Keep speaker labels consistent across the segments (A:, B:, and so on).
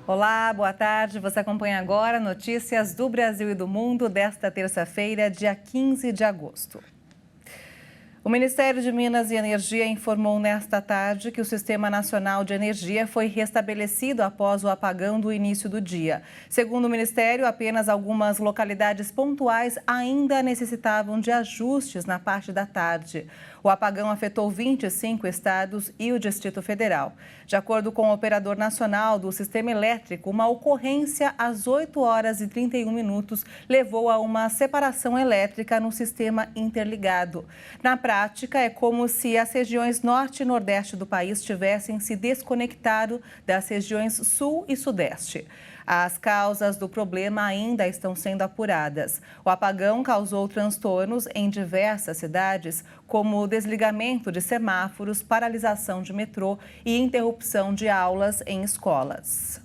A: Olá, boa tarde. Você acompanha agora notícias do Brasil e do mundo desta terça-feira, dia 15 de agosto. O Ministério de Minas e Energia informou nesta tarde que o Sistema Nacional de Energia foi restabelecido após o apagão do início do dia. Segundo o Ministério, apenas algumas localidades pontuais ainda necessitavam de ajustes na parte da tarde. O apagão afetou 25 estados e o Distrito Federal. De acordo com o operador nacional do sistema elétrico, uma ocorrência às 8 horas e 31 minutos levou a uma separação elétrica no sistema interligado. Na prática, é como se as regiões norte e nordeste do país tivessem se desconectado das regiões sul e sudeste. As causas do problema ainda estão sendo apuradas. O apagão causou transtornos em diversas cidades, como o desligamento de semáforos, paralisação de metrô e interrupção de aulas em escolas.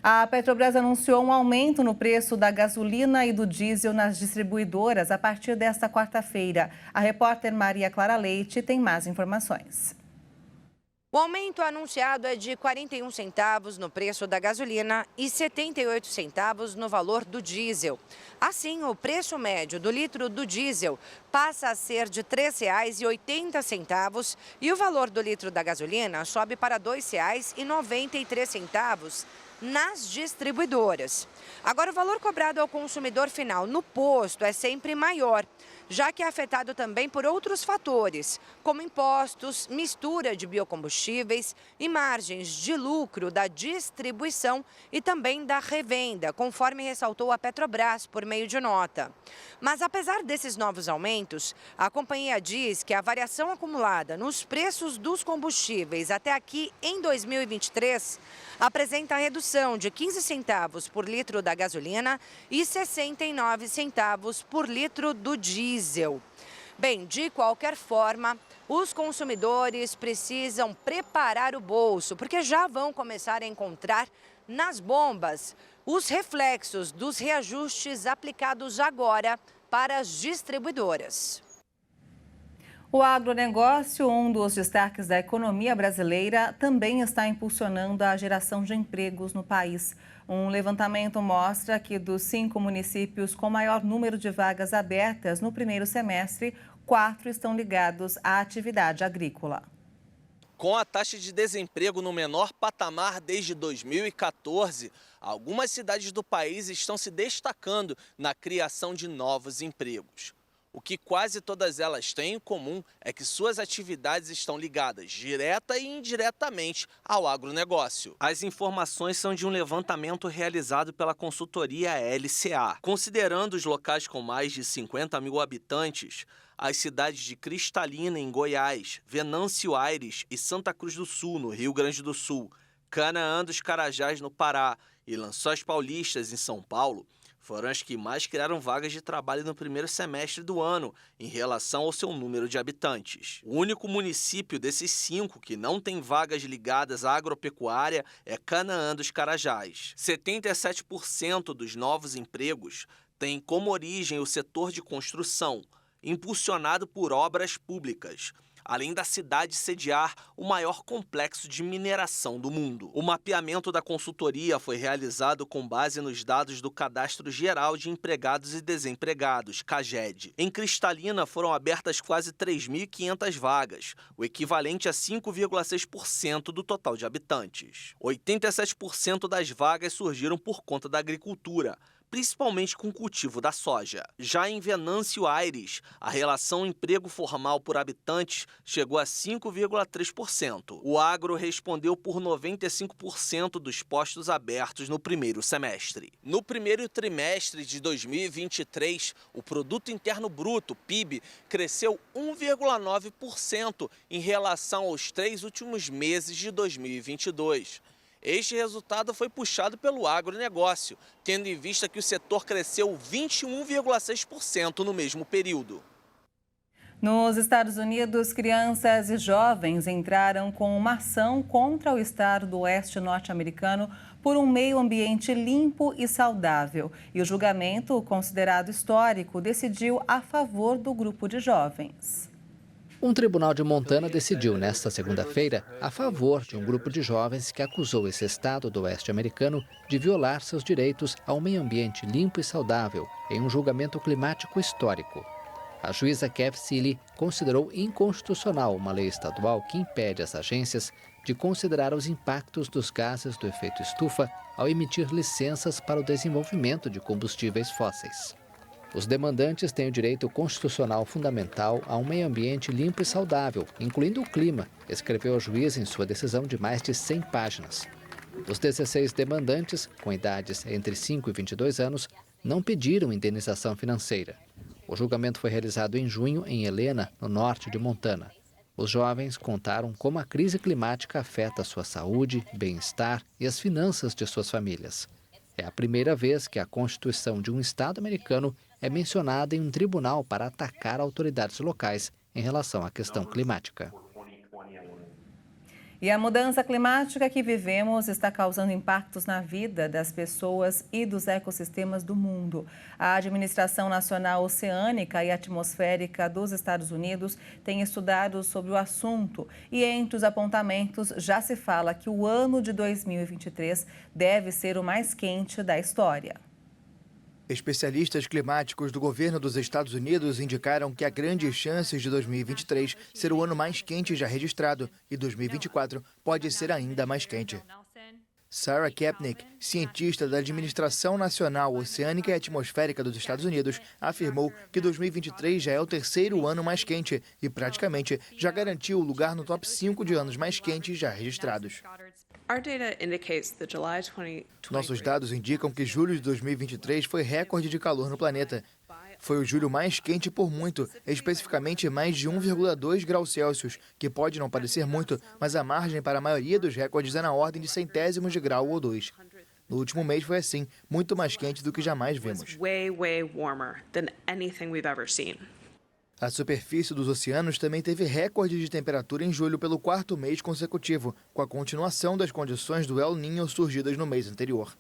A: A Petrobras anunciou um aumento no preço da gasolina e do diesel nas distribuidoras a partir desta quarta-feira. A repórter Maria Clara Leite tem mais informações.
B: O aumento anunciado é de 41 centavos no preço da gasolina e 78 centavos no valor do diesel. Assim, o preço médio do litro do diesel passa a ser de R$ 3,80 e o valor do litro da gasolina sobe para R$ 2,93 nas distribuidoras. Agora, o valor cobrado ao consumidor final no posto é sempre maior, já que é afetado também por outros fatores, como impostos, mistura de biocombustíveis e margens de lucro da distribuição e também da revenda, conforme ressaltou a Petrobras por meio de nota. Mas apesar desses novos aumentos, a companhia diz que a variação acumulada nos preços dos combustíveis até aqui em 2023 apresenta redução de 15 centavos por litro da gasolina e 69 centavos por litro do diesel. Bem, de qualquer forma, os consumidores precisam preparar o bolso, porque já vão começar a encontrar nas bombas os reflexos dos reajustes aplicados agora para as distribuidoras.
A: O agronegócio, um dos destaques da economia brasileira, também está impulsionando a geração de empregos no país. Um levantamento mostra que dos 5 municípios com maior número de vagas abertas no primeiro semestre, 4 estão ligados à atividade agrícola.
C: Com a taxa de desemprego no menor patamar desde 2014, algumas cidades do país estão se destacando na criação de novos empregos. O que quase todas elas têm em comum é que suas atividades estão ligadas direta e indiretamente ao agronegócio. As informações são de um levantamento realizado pela consultoria LCA. Considerando os locais com mais de 50 mil habitantes, as cidades de Cristalina, em Goiás, Venâncio Aires e Santa Cruz do Sul, no Rio Grande do Sul, Canaã dos Carajás, no Pará, e Lençóis Paulistas, em São Paulo, foram as que mais criaram vagas de trabalho no primeiro semestre do ano, em relação ao seu número de habitantes. O único município desses 5 que não tem vagas ligadas à agropecuária é Canaã dos Carajás. 77% dos novos empregos têm como origem o setor de construção, impulsionado por obras públicas, além da cidade sediar o maior complexo de mineração do mundo. O mapeamento da consultoria foi realizado com base nos dados do Cadastro Geral de Empregados e Desempregados, CAGED. Em Cristalina foram abertas quase 3.500 vagas, o equivalente a 5,6% do total de habitantes. 87% das vagas surgiram por conta da agricultura, principalmente com o cultivo da soja. Já em Venâncio Aires, a relação emprego formal por habitantes chegou a 5,3%. O agro respondeu por 95% dos postos abertos no primeiro semestre. No primeiro trimestre de 2023, o Produto Interno Bruto, PIB, cresceu 1,9% em relação aos 3 últimos meses de 2022. Este resultado foi puxado pelo agronegócio, tendo em vista que o setor cresceu 21,6% no mesmo período.
A: Nos Estados Unidos, crianças e jovens entraram com uma ação contra o estado do oeste norte-americano por um meio ambiente limpo e saudável. E o julgamento, considerado histórico, decidiu a favor do grupo de jovens.
D: Um tribunal de Montana decidiu nesta segunda-feira a favor de um grupo de jovens que acusou esse estado do oeste americano de violar seus direitos a um meio ambiente limpo e saudável em um julgamento climático histórico. A juíza Kev Seeley considerou inconstitucional uma lei estadual que impede as agências de considerar os impactos dos gases do efeito estufa ao emitir licenças para o desenvolvimento de combustíveis fósseis. Os demandantes têm o direito constitucional fundamental a um meio ambiente limpo e saudável, incluindo o clima, escreveu a juíza em sua decisão de mais de 100 páginas. Os 16 demandantes, com idades entre 5 e 22 anos, não pediram indenização financeira. O julgamento foi realizado em junho em Helena, no norte de Montana. Os jovens contaram como a crise climática afeta a sua saúde, bem-estar e as finanças de suas famílias. É a primeira vez que a Constituição de um estado americano é mencionada em um tribunal para atacar autoridades locais em relação à questão climática.
A: E a mudança climática que vivemos está causando impactos na vida das pessoas e dos ecossistemas do mundo. A Administração Nacional Oceânica e Atmosférica dos Estados Unidos tem estudado sobre o assunto e entre os apontamentos já se fala que o ano de 2023 deve ser o mais quente da história.
E: Especialistas climáticos do governo dos Estados Unidos indicaram que há grandes chances de 2023 ser o ano mais quente já registrado e 2024 pode ser ainda mais quente. Sarah Kapnick, cientista da Administração Nacional Oceânica e Atmosférica dos Estados Unidos, afirmou que 2023 já é o terceiro ano mais quente e praticamente já garantiu o lugar no top 5 de anos mais quentes já registrados. Nossos dados indicam que julho de 2023 foi recorde de calor no planeta. Foi o julho mais quente por muito, especificamente mais de 1,2 graus Celsius, que pode não parecer muito, mas a margem para a maioria dos recordes é na ordem de centésimos de grau ou 2. No último mês foi assim, muito mais quente do que jamais vimos. A superfície dos oceanos também teve recorde de temperatura em julho pelo quarto mês consecutivo, com a continuação das condições do El Niño surgidas no mês anterior.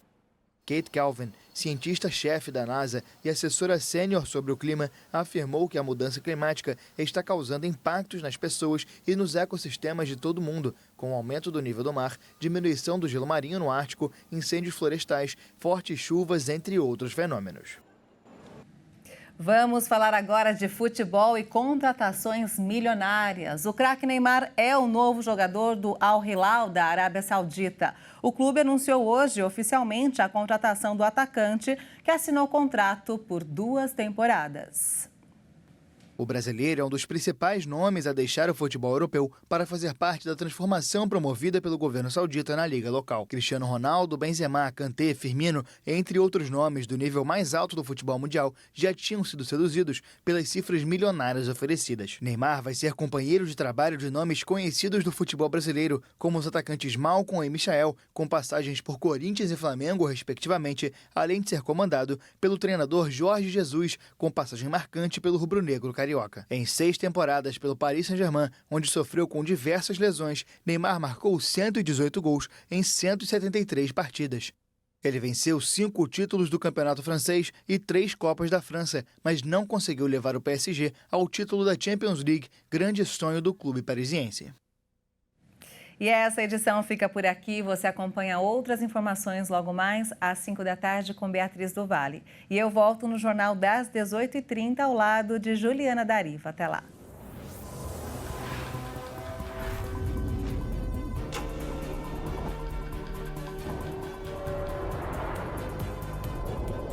E: Kate Calvin, cientista-chefe da NASA e assessora sênior sobre o clima, afirmou que a mudança climática está causando impactos nas pessoas e nos ecossistemas de todo o mundo, com o aumento do nível do mar, diminuição do gelo marinho no Ártico, incêndios florestais, fortes chuvas, entre outros fenômenos.
A: Vamos falar agora de futebol e contratações milionárias. O craque Neymar é o novo jogador do Al Hilal da Arábia Saudita. O clube anunciou hoje oficialmente a contratação do atacante, que assinou contrato por 2 temporadas.
E: O brasileiro é um dos principais nomes a deixar o futebol europeu para fazer parte da transformação promovida pelo governo saudita na liga local. Cristiano Ronaldo, Benzema, Kanté, Firmino, entre outros nomes do nível mais alto do futebol mundial, já tinham sido seduzidos pelas cifras milionárias oferecidas. Neymar vai ser companheiro de trabalho de nomes conhecidos do futebol brasileiro, como os atacantes Malcom e Michael, com passagens por Corinthians e Flamengo, respectivamente, além de ser comandado pelo treinador Jorge Jesus, com passagem marcante pelo rubro-negro carioca. Em 6 temporadas pelo Paris Saint-Germain, onde sofreu com diversas lesões, Neymar marcou 118 gols em 173 partidas. Ele venceu 5 títulos do Campeonato Francês e 3 Copas da França, mas não conseguiu levar o PSG ao título da Champions League, grande sonho do clube parisiense.
A: E essa edição fica por aqui. Você acompanha outras informações logo mais às 5 da tarde com Beatriz do Vale. E eu volto no Jornal das 18h30 ao lado de Juliana Dariva. Até lá.